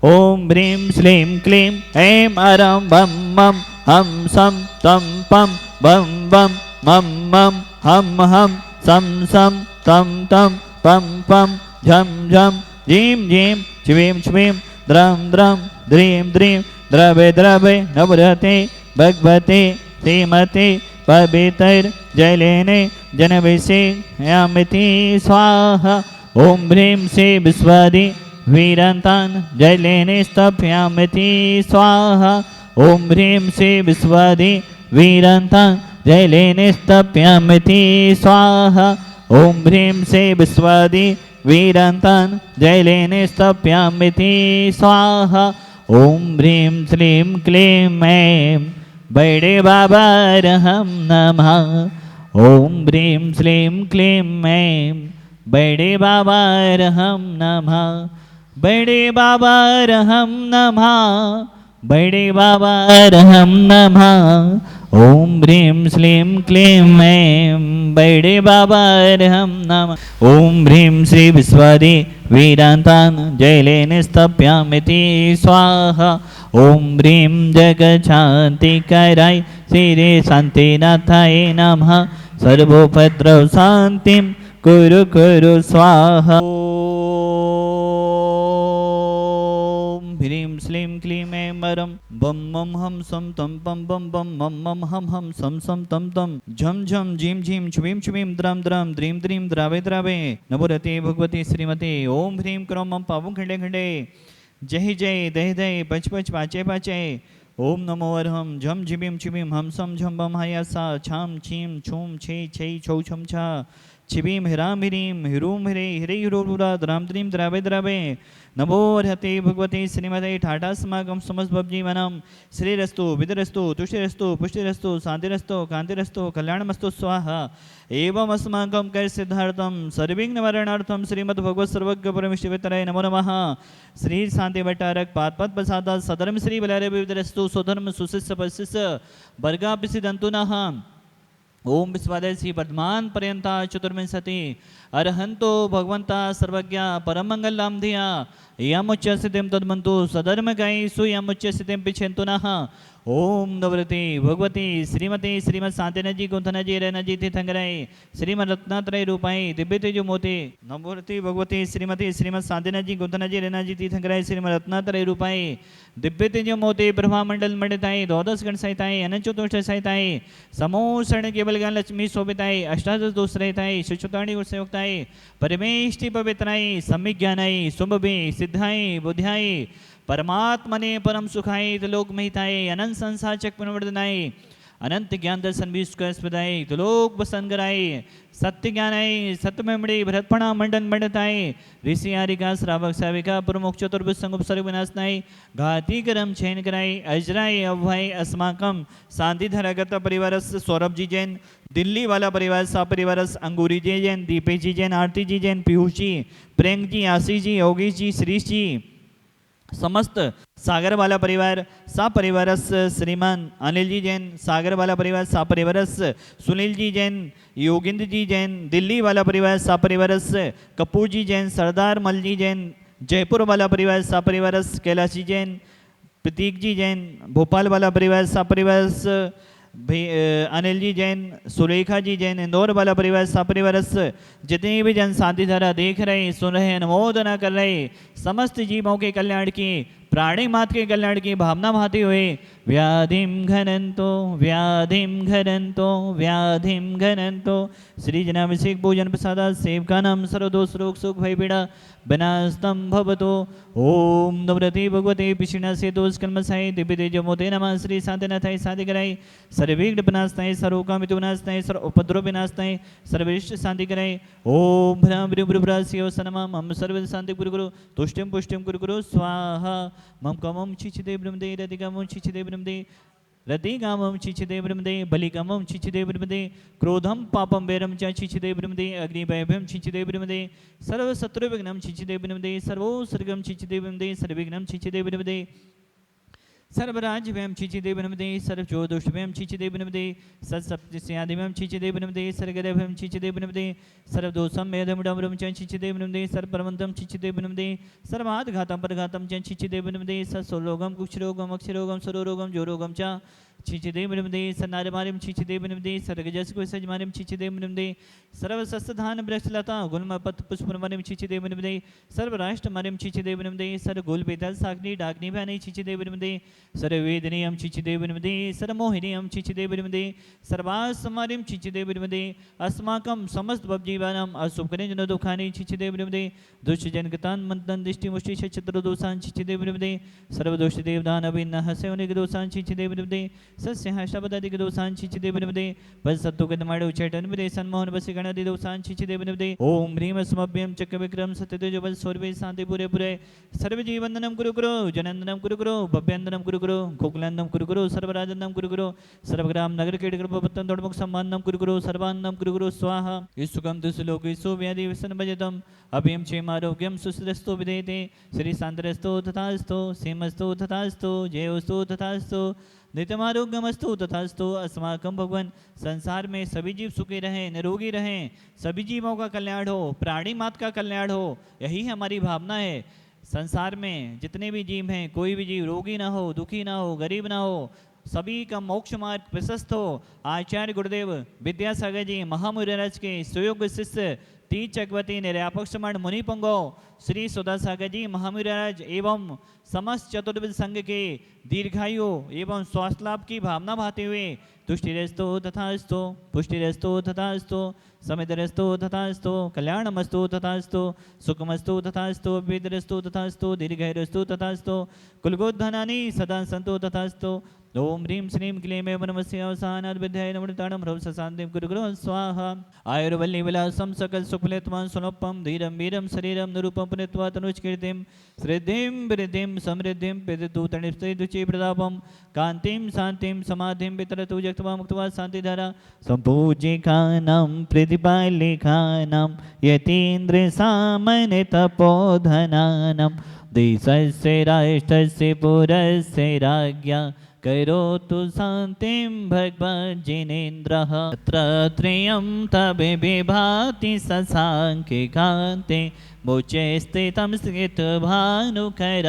ओम ह्रीं श्लीं क्लीं ऐं अरं बं मं हम सं तं पं बं बं मं मं हम हम सं सं तं तं पं पं झं झं झीं झीं क्ष्वीं क्ष्वीं द्रं द्रं द्रीं द्रीं द्रवे द्रवे नवरते भगवते श्रीमते पवित्रजलेने जनविषयामिति स्वाहा। ओम ह्रीं श्री विश्वदि वीरन्तान् जलेने स्तभयामिति स्वाहा। ओम ह्रीं श्री विश्वदि वीरन्तान् जलेने स्तभयामिति स्वाहा। ओम ह्रीं श्री विश्वदि वीरन्तान् जलेने स्तभयामिति स्वाहा। ओम ह्रीं श्लीं क्लीं ऐं बैडे बाबारहं नमः। ओम ह्रीं श्लीं क्लीं ऐं बैडे बाबारहं नमः। बैडे बाबारहं नमः। बैडे बाबारहं नमः। ओम ह्रीं श्लीं क्लीं ऐं बैडे बाबारहं नमः। ओम ह्रीं श्री विश्वदि वीरान्तान् जलेने स्तभयामिति स्वाहा। ओम ह्रीं जगच्छान्तिकराय श्री शान्तिनाथाय नमः। सर्वोपद्रव शान्तिं कुरु कुरु स्वाहा। ओम ह्रीं श्लीं क्लीं ऐं अरं बं मं हम सं तं पं बं बं मं मं हम हम सं सं तं तं झं झं झीं झीं क्ष्वीं क्ष्वीं द्रं द्रं द्रीं द्रीं द्रावे द्रावे नमोरते भगवते श्रीमते। ओम ह्रीं क्रों मं पावं खंडे खंडे जय जय दय दय पच पच पाचे पाचे। ओम नमो अर्हं झं झिबीं छिबीं हम सं झं बं हायासा छां छीं छूं छे छै छौ छं छा छिबीं हिरां हिरीं हिरूं हिरे हिरे हिरोरुरा द्रां द्रीं द्रावे द्रावे नमो अर्हते भगवते श्रीमते। ठाठा समागम समस्त भवजीवनं श्रीरस्तु विदरस्तु तुष्टिरस्तु पुष्टिरस्तु शान्तिरस्तु कान्तिरस्तु कल्याणमस्तु स्वाहा। एवं अस्माकं कैसिद्धार्थं सर्वविघ्ननिवारणार्थं श्रीमद्भगवत् सर्वज्ञ परमेश्वराय नमो नमः। श्री शांति भट्टारक पादपद प्रसाद सधर्म श्री बलारे विदरस्तु स्वधर्म सुशिष्य पशिष्य वर्गापिसिदन्तु नः। ओम विश्वादयसी वर्धमान पर्यंता चतुर्विंशति अरहंतो भगवंता सर्वज्ञ परम मंगलम धिया यमुच्च सिद्धिं तद्मन्तु सधर्म गायी सुयमुच्च सिद्धिं पिछेन्तु नः। ओम नवरती भगवती श्रीमती श्रीमद शांतिनजी गुंथनजी रनजी तीर्थंकराय श्रीमद रत्नात्रय रूपाई दिव्य तेजो मोती नवरती भगवती श्रीमती श्रीमद शांतिनजी गुंथनजी रनजी तीर्थंकराय श्रीमद रत्नात्रय रूपाई दिव्य तेजो मोती ब्रह्मा मंडल मंडिताई द्वादश गण सहिताई अनंत चतुष्ट सहिताई समोषण केवल ज्ञान लक्ष्मी शोभिताई अष्टादश दोषरहिताई सुचुताणी गुणसयुक्ताई परमेष्टि पवित्राई सम्यक ज्ञानाई सुमभि सिद्धाई बुद्ध्याई परमात्मने परम सुखाई लोक महिताई अनंत संसार चक पुनर्वर्धनाई अनंत ज्ञान दर्शन विश्वस्पदाई लोक बसन कराई सत्य ज्ञानाई सत्यमेमड़ी भरतपणा मंडन मंडताई ऋषि आरिका श्रावक साविका प्रमुख चतुर्भुज संगुप सर्व विनाशनाई घाती करम छेन कराई अजराई अभय अस्माकम शांतिधरागत परिवारस सौरभ जी जैन दिल्ली वाला परिवार सा परिवारस अंगूरी जी जैन दीपेश जी जैन आरती जी जैन पीयूष जी प्रेम जी आशीष जी योगेश जी श्रीश जी समस्त सागर वाला परिवार सा परिवारस श्रीमान अनिल जी जैन सागर वाला परिवार सा परिवारस सुनील जी जैन योगेंद्र जी जैन दिल्ली वाला परिवार सा परिवारस कपूर जी जैन सरदार मल जी जैन जयपुर वाला परिवार सा परिवारस कैलाश जी जैन प्रतीक जी जैन भोपाल वाला परिवार सा परिवारस अनिल जी जैन सुरेखा जी जैन इंदौर वाला परिवार सा परिवारस जितने भी जन शांति धारा देख रहे सुन रहे अनुमोदना कर रहे समस्त जीवों के कल्याण की प्राणी मात के कल्याण की भावना भाती हुए व्याधिम घनंतो व्याधिम घनंतो व्याधिम घनंतो श्री जनाभिषेक भोजन प्रसाद सेवका नाम सर्वदोष रोग सुख भय पीड़ा विनाशतम भवतो। ओम नवरति भगवते पिछिणा से दोष कलमसाई दिव्य तेजो मोते नमः। श्री शांतिनाथाय शांति कराई सर्वविघ्न विनाशनाय सर्वकामित विनाशनाय सर्व उपद्रव विनाशनाय सर्वविष्ट शांति कराई। ओम भ्राम भ्रुभ्रास्यो सनमः मम सर्व शांति गुरु गुरु तुष्टिम पुष्टिम गुरु गुरु स्वाहा। मम कमम छिचिदे ब्रह्मदे रतिकामम छिचिदे ब्रह्मदे रतिकामम छिचिदे ब्रह्मदे बलिकामम छिचिदे ब्रह्मदे क्रोधम पापम वैरम च छिचिदे ब्रह्मदे अग्निभयभयम छिचिदे ब्रह्मदे सर्व शत्रु विघ्नम छिचिदे ब्रह्मदे सर्वोसर्गम छिचिदे ब्रह्मदे सर्वविघ्नम छिचिदे ब्रह्मदे सर्वराज्यव्यं चिचिदेव नमदे सर्वजोदुष्टव्यं चिचिदेव नमदे सत्सप्तस्यादिव्यं चिचिदेव नमदे सर्गदेवं चिचिदेव नमदे सर्वदोषं मेधमुडमरुं च चिचिदेव नमदे सर्वप्रवन्तं चिचिदेव नमदे सर्वाद्घातं परघातं च चिचिदेव नमदे सत्सोरोगं कुक्षरोगं अक्षरोगं सरोरोगं जोरोगं च चिचिदेव नमदे सन्नारमारिं चिचिदेव नमदे सर्गजस्कुसजमारिं चिचिदेव नमदे सर्वसस्धान वृक्षलता गुल्मपत पुष्पमरिं चिचिदेव नमदे सर्वराष्ट्रमरिं चिचिदेव नमदे सर्वगोलपेतल साग्नि डाग्नि भ्यानि चिचिदेव नमदे सर्ववेदनीयं चिचिदेव नमदे सर्वमोहिनीयं चिचिदेव नमदे सर्वासमारिं चिचिदेव नमदे अस्माकं समस्त भवजीवानां असुखनि जन दुःखानि चिचिदेव नमदे दुष्टजनकतान् मन्तं दिष्टिमुष्टि शत्रुदोषान् चिचिदेव नमदे सर्वदोषदेवदानविन्नः सेवनिकदोषान् चिचिदेव नमदे सस्यहाष्टपदादिकदोषान् चिचिदेव नमदे वत्सत्तुकदमाडौ चैतन्यमदे सन्मोहन वसिगणादिदोषान् चिचिदेव नमदे ओम ह्रीं स्मभ्यं चक्रविक्रम सत्यतेजोबल सौरभे शांति पुरे पुरे सर्वजीवन्दनं कुरु कुरु जनन्दनं कुरु कुरु भव्यन्दनं कुरु कुरु गोकुलन्दनं कुरु कुरु सर्वराजन्दनं कुरु कुरु सर्वग्राम नगर कीटकृपपत्तं तोडमुख सम्माननं कुरु कुरु सर्वान्नं कुरु कुरु स्वाहा ईसुकं दुसलोकेषु व्याधि व्यसनभजतम् अभयं क्षेमारोग्यं सुस्थिरस्तु विधेयते श्री शान्तरस्तु तथास्तु सीमस्तु तथास्तु जयोस्तु तथास्तु नित्यमारोग्यमस्तु तथास्तु अस्माकं भगवान संसार में सभी जीव सुखी रहें निरोगी रहें सभी जीवों का कल्याण हो प्राणी मात्र का कल्याण हो यही हमारी भावना है। संसार में जितने भी जीव हैं कोई भी जीव रोगी ना हो दुखी ना हो गरीब ना हो सभी का मोक्ष मार्ग प्रशस्त हो। आचार्य गुरुदेव विद्यासागर जी महामुराज के सुयोग्य शिष्य तीज चक्रवर्ती निर्यापक श्रमण मुनि पंगो श्री सुधासागर जी महामुराज एवं समस्त चतुर्विद संघ के दीर्घायु एवं स्वास्थ्य लाभ की भावना भाते हुए तुष्टिरस्तु तथास्तु पुष्टिरस्तु तथास्तु समितिरस्तु तथास्तु कल्याणमस्तु तथास्तु सुखमस्तु तथास्तु वेदरस्तु तथास्तु दीर्घैरस्तु तथास्तु कुलगोद्धनानि सदा सन्तु तथास्तु ओम ह्रीं श्रीं क्लीं एव नमस्य अवसानाद् विद्याय नमोताणं ह्रौस शान्तिं कुरु कुरु स्वाहा आयुर्वल्ली विलासं सकल सुखफलत्वं सुनोपम धीरं वीरं शरीरं निरूपं पुनित्वा तनुष्कीर्तिं श्रद्धिं वृद्धिं समृद्धिं पितृतुतनिष्ठिदुचि प्रतापं कान्तिं शान्तिं समाधिं वितरतु जक्त्वा मुक्त्वा शान्तिधारा सम्पूज्यकानां प्रतिपालिकानां यतीन्द्रसामनितपोधनानां देशस्य राष्ट्रस्य पुरस्य राज्ञा करोतु शान्तिं भगवज्जिनेन्द्रः तत्र त्र्यं तवे विभाति शशाङ्के कान्ते मोचे स्थितं स्थितभानुकर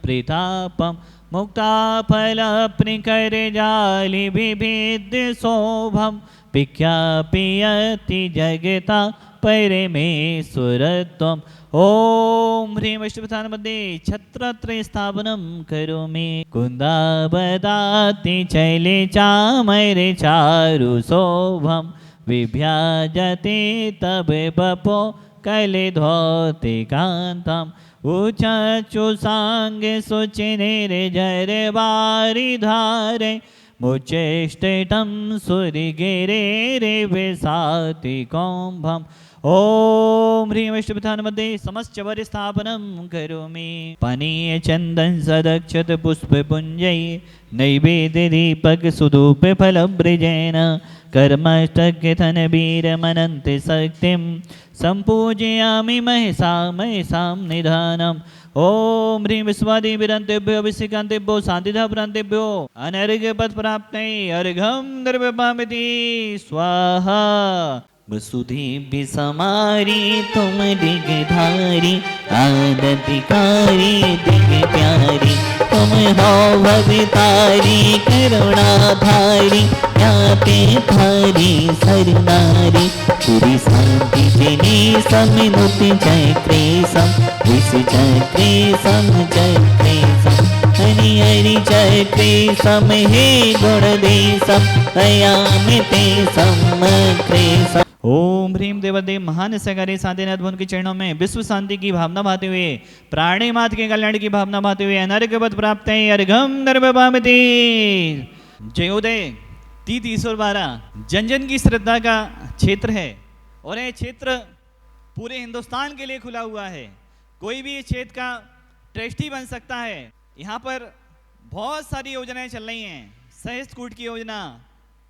प्रतापं मुक्ताफलप्निकरजालिविभिद्य शोभं विख्यापयति जगता परमेश्वरत्वम् ओम ह्रीं विष्णुप्रधानमध्ये छत्रत्रय स्थापनं करोमि कुन्दावदाति चैले चामरे चारु शोभं विभ्याजते तब बपो कैले धोते कान्तं उचचु सांगे सुचिनेरे जरे वारि धारे मुचेष्टितं सूर्यगिरे रे विसाति कौम्भम् ओम ह्रीं विष्णुप्रधानमध्ये समस्त चवर स्थापनं करोमि पानीय चंदन सदक्षत पुष्प पुंजय नैवेद्य दीपक सुधूप फलब्रजेन कर्मष्टक्यथन वीरमनन्त शक्तिं संपूजयामि महिषां निधानम् ओम ह्रीं विश्वादिविरन्तेभ्यो विशिकान्तेभ्यो शान्तिधा प्रान्तेभ्यो अनर्घ्यपद प्राप्तये अर्घ्यं द्रव्यपामिति स्वाहा वसुधे समारी तुम दिगधारी आदतिकारी दिग प्यारी तुम हो भवितारी करुणाधारी ज्ञाते थारी सरनारी पूरी शांति जिनी समिनुति चक्रे सम विष चक्रे सम चक्रे सम हरि हरि चक्रे सम हे गुण दे सम दयामिते समक्रे सम ओम ह्रीं देवदेव महान सगारे साधेनाथ भुवन के चरणों में विश्व शांति की भावना भाते हुए प्राणी मात्र के कल्याण की भावना भाते हुए अनर्घ्यपद प्राप्त है अर्घ्यं द्रव्यपामिति। जयोदय तीत ईश्वर 12 जन जन की श्रद्धा का क्षेत्र है और यह क्षेत्र पूरे हिंदुस्तान के लिए खुला हुआ है। कोई भी इस क्षेत्र का ट्रस्टी बन सकता है। यहाँ पर बहुत सारी योजनाएं चल रही हैं। सहस्त्रकूट की योजना,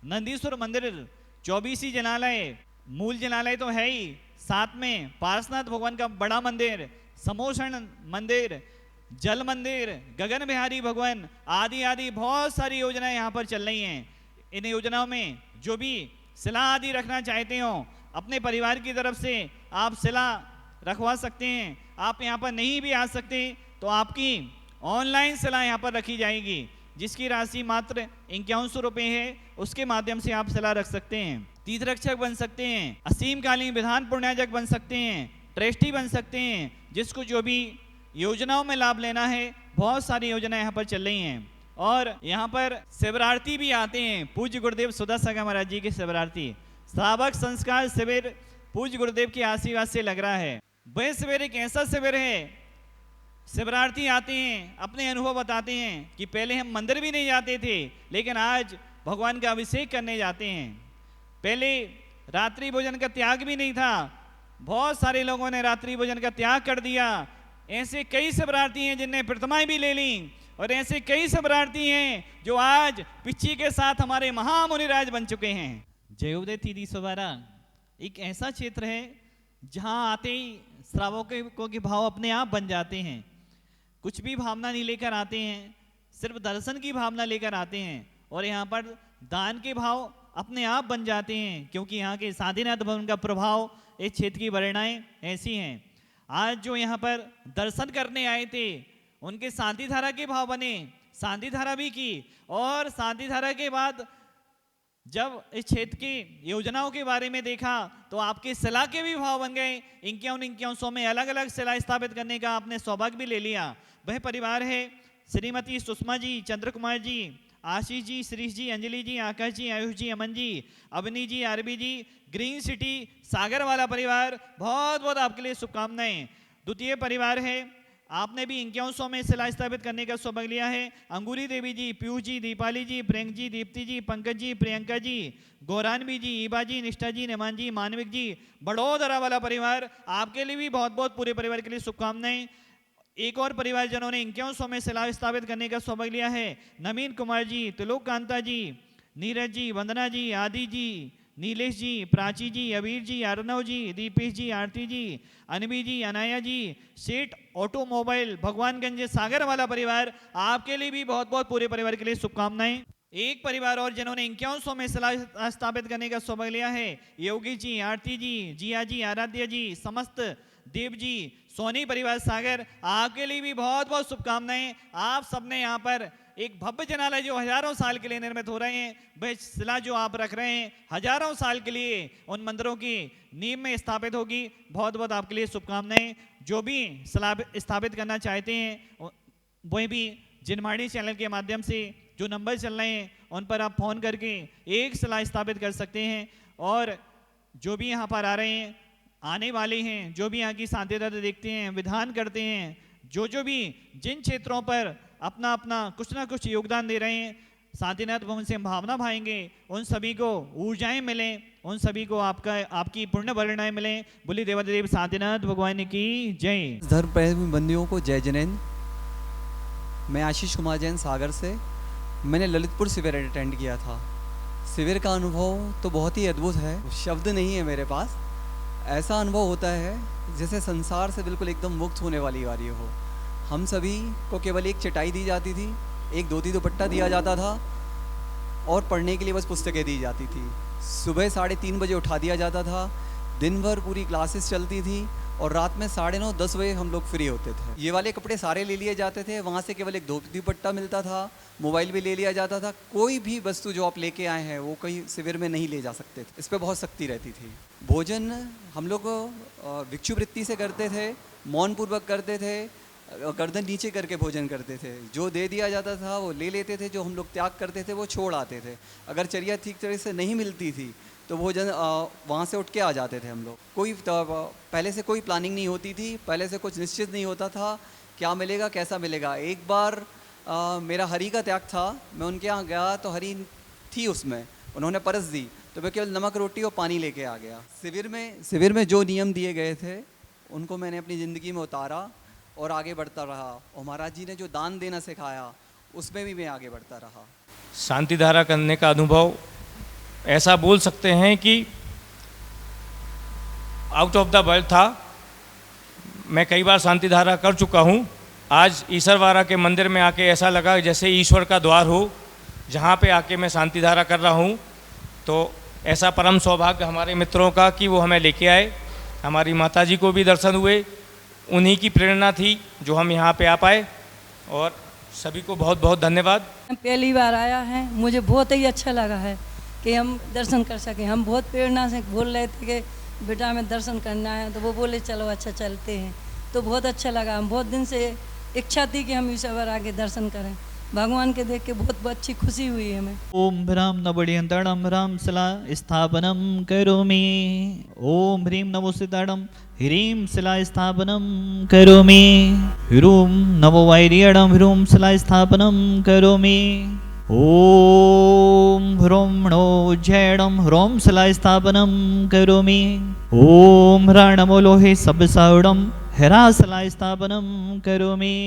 नंदीश्वर मंदिर, 24 जनालय, मूल जनालय तो है ही, साथ में पार्श्वनाथ भगवान का बड़ा मंदिर, समोषण मंदिर, जल मंदिर, गगन बिहारी भगवान आदि आदि बहुत सारी योजनाएं यहाँ पर चल रही हैं। इन योजनाओं में जो भी सिला आदि रखना चाहते हो अपने परिवार की तरफ से आप सिला रखवा सकते हैं। आप यहाँ पर नहीं भी आ सकते तो आपकी ऑनलाइन सिला यहाँ पर रखी जाएगी, जिसकी राशि मात्र 5100 रुपये है। उसके माध्यम से आप सिला रख सकते हैं। तीर्थ रक्षक बन सकते हैं, असीमकालीन विधान पुण्याजक बन सकते हैं, ट्रस्टी बन सकते हैं। जिसको जो भी योजनाओं में लाभ लेना है, बहुत सारी योजनाएं यहाँ पर चल रही हैं। और यहाँ पर शिवरार्थी भी आते हैं। पूज्य गुरुदेव सुधा सागर महाराज जी के शिवरार्थी श्रावक संस्कार शिविर पूज्य गुरुदेव के आशीर्वाद से लग रहा है। वह शिविर एक ऐसा शिविर है, शिवरार्थी आते हैं, अपने अनुभव बताते हैं कि पहले हम मंदिर भी नहीं जाते थे, लेकिन आज भगवान का अभिषेक करने जाते हैं। पहले रात्रि भोजन का त्याग भी नहीं था, बहुत सारे लोगों ने रात्रि भोजन का त्याग कर दिया। ऐसे कई शिवरार्थी हैं जिनने प्रतिमाएं भी ले ली, और ऐसे कई शिवरार्थी हैं जो आज पिच्ची के साथ हमारे महामुनिराज बन चुके हैं। जयोदय तीदी सवारा एक ऐसा क्षेत्र है जहां आते ही श्रावकों के भाव अपने आप बन जाते हैं। कुछ भी भावना नहीं लेकर आते हैं, सिर्फ दर्शन की भावना लेकर आते हैं, और यहाँ पर दान के भाव अपने आप बन जाते हैं, क्योंकि यहाँ के साधीनाथ भवन का प्रभाव इस क्षेत्र की वरणाएं ऐसी हैं। आज जो यहाँ पर दर्शन करने आए थे उनके शांति धारा के भाव बने, शांति धारा भी की, और शांति धारा के बाद जब इस क्षेत्र की योजनाओं के बारे में देखा तो आपके शिला के भी भाव बन गए। 51 में अलग अलग शिला स्थापित करने का आपने सौभाग्य भी ले लिया। वह परिवार है श्रीमती सुषमा जी, चंद्र कुमार जी, आशीष जी, श्रीष जी, अंजलि जी, आकाश जी, आयुष जी, अमन जी, अवनी जी, आरबी जी, ग्रीन सिटी सागर वाला परिवार, बहुत बहुत आपके लिए शुभकामनाएं। द्वितीय परिवार है, आपने भी 51 में शिला स्थापित करने का सौभाग्य लिया है। अंगूरी देवी जी, पीयूष जी, दीपाली जी, प्रियंक जी, दीप्ति जी, पंकज जी, प्रियंका जी, गौरानवी जी, ईबा जी, निष्ठा जी, निमान जी, मानविक जी, बड़ोदरा वाला परिवार, आपके लिए भी बहुत बहुत पूरे परिवार के लिए शुभकामनाएं। एक और परिवार जिन्होंने 51 में शिला स्थापित करने का सौभाग्य लिया है, नवीन कुमार जी, त्रिलोक कांता जी, नीरज जी, वंदना जी, आदि जी, नीलेश जी, प्राची जी, अबीर जी, अर्नव जी, दीपेश जी, आरती जी, अनवी जी, अनाया जी, सेठ ऑटोमोबाइल भगवानगंज सागर वाला परिवार, आपके लिए भी बहुत बहुत पूरे परिवार के लिए शुभकामनाएं। एक परिवार और जिन्होंने 51 में शिला स्थापित करने का सौभाग्य लिया है, योगी जी, आरती जी, जिया जी, आराध्या जी, समस्त देव जी, सोनी परिवार सागर, आपके लिए भी बहुत बहुत शुभकामनाएं। आप सबने यहाँ पर एक भव्य जनालय जो हजारों साल के लिए निर्मित हो रहे हैं, वह शिला जो आप रख रहे हैं हजारों साल के लिए उन मंदिरों की नींव में स्थापित होगी। बहुत बहुत आपके लिए शुभकामनाएं। जो भी शिला स्थापित करना चाहते हैं वह भी जिनमाड़ी चैनल के माध्यम से जो नंबर चल रहे हैं उन पर आप फोन करके एक शिला स्थापित कर सकते हैं। और जो भी यहाँ पर आ रहे हैं, आने वाले हैं, जो भी यहाँ की शांति देखते हैं, विधान करते हैं, जो भी जिन क्षेत्रों पर अपना अपना कुछ ना कुछ योगदान दे रहे हैं, शांतिनाथ भवन से हम भावना भाएंगे, उन सभी को ऊर्जाएं मिलें, उन सभी को आपकी पुण्य वरणाएं मिलें। बोली देवादेव शांतिनाथ भगवान की जय। धर्म प्रेमी बंदियों को जय जैन। मैं आशीष कुमार जैन सागर से। मैंने ललितपुर शिविर अटेंड किया था। शिविर का अनुभव तो बहुत ही अद्भुत है, शब्द नहीं है मेरे पास। ऐसा अनुभव होता है जैसे संसार से बिल्कुल एकदम मुक्त होने वाली बारी हो। हम सभी को केवल एक चटाई दी जाती थी, एक धोती दुपट्टा दिया जाता था और पढ़ने के लिए बस पुस्तकें दी जाती थी। सुबह 3:30 बजे उठा दिया जाता था, दिन भर पूरी क्लासेस चलती थी और रात में 9:30-10 बजे हम लोग फ्री होते थे। ये वाले कपड़े सारे ले लिए जाते थे, वहाँ से केवल एक धोती दुपट्टा मिलता था, मोबाइल भी ले लिया जाता था। कोई भी वस्तु जो आप लेके आए हैं वो कहीं शिविर में नहीं ले जा सकते थे। इस पर बहुत सख्ती रहती थी। भोजन हम लोग भिक्षुवृत्ति से करते थे, मौन पूर्वक करते थे, गर्दन नीचे करके भोजन करते थे। जो दे दिया जाता था वो ले लेते थे, जो हम लोग त्याग करते थे वो छोड़ आते थे। अगर चर्या ठीक तरह से नहीं मिलती थी तो भोजन वहाँ से उठ के आ जाते थे हम लोग। कोई पहले से कोई प्लानिंग नहीं होती थी, पहले से कुछ निश्चित नहीं होता था क्या मिलेगा कैसा मिलेगा। एक बार मेरा हरी का त्याग था, मैं उनके यहाँ गया तो हरी थी उसमें, उन्होंने परस दी तो मैं केवल नमक रोटी और पानी लेके आ गया। शिविर में जो नियम दिए गए थे उनको मैंने अपनी ज़िंदगी में उतारा और आगे बढ़ता रहा। और महाराज जी ने जो दान देना सिखाया उसमें भी मैं आगे बढ़ता रहा। शांति धारा करने का अनुभव ऐसा बोल सकते हैं कि आउट ऑफ द वर्ल्ड था। मैं कई बार शांति धारा कर चुका हूँ, आज ईसरवाड़ा के मंदिर में आके ऐसा लगा जैसे ईश्वर का द्वार हो, जहाँ पे आके मैं शांति धारा कर रहा हूँ। तो ऐसा परम सौभाग्य हमारे मित्रों का कि वो हमें लेके आए। हमारी माताजी को भी दर्शन हुए, उन्हीं की प्रेरणा थी जो हम यहाँ पे आ पाए। और सभी को बहुत बहुत धन्यवाद। पहली बार आया है, मुझे बहुत ही अच्छा लगा है कि हम दर्शन कर सकें। हम बहुत प्रेरणा से बोल रहे थे कि बेटा हमें दर्शन करना है, तो वो बोले चलो अच्छा चलते हैं। तो बहुत अच्छा लगा। हम बहुत दिन से इच्छा थी कि हम ईश्वर आके दर्शन करें। भगवान के देख के बहुत अच्छी खुशी हुई हमें। ओम ह्रां नवडियंतड़ं ह्रां शिला स्थापनं करोमि। ओम ह्रीं नमो सिताड़ं ह्रीं शिला स्थापनं करोमि। ह्रूं नमो वैर्यडं ह्रूं शिला स्थापनं करोमि। ओम ह्रों णो जैडं ह्रों शिला स्थापनं करोमि। ओम ह्रां नमो लोहे सब्सावडं ह्रा शिला स्थापनं करोमि।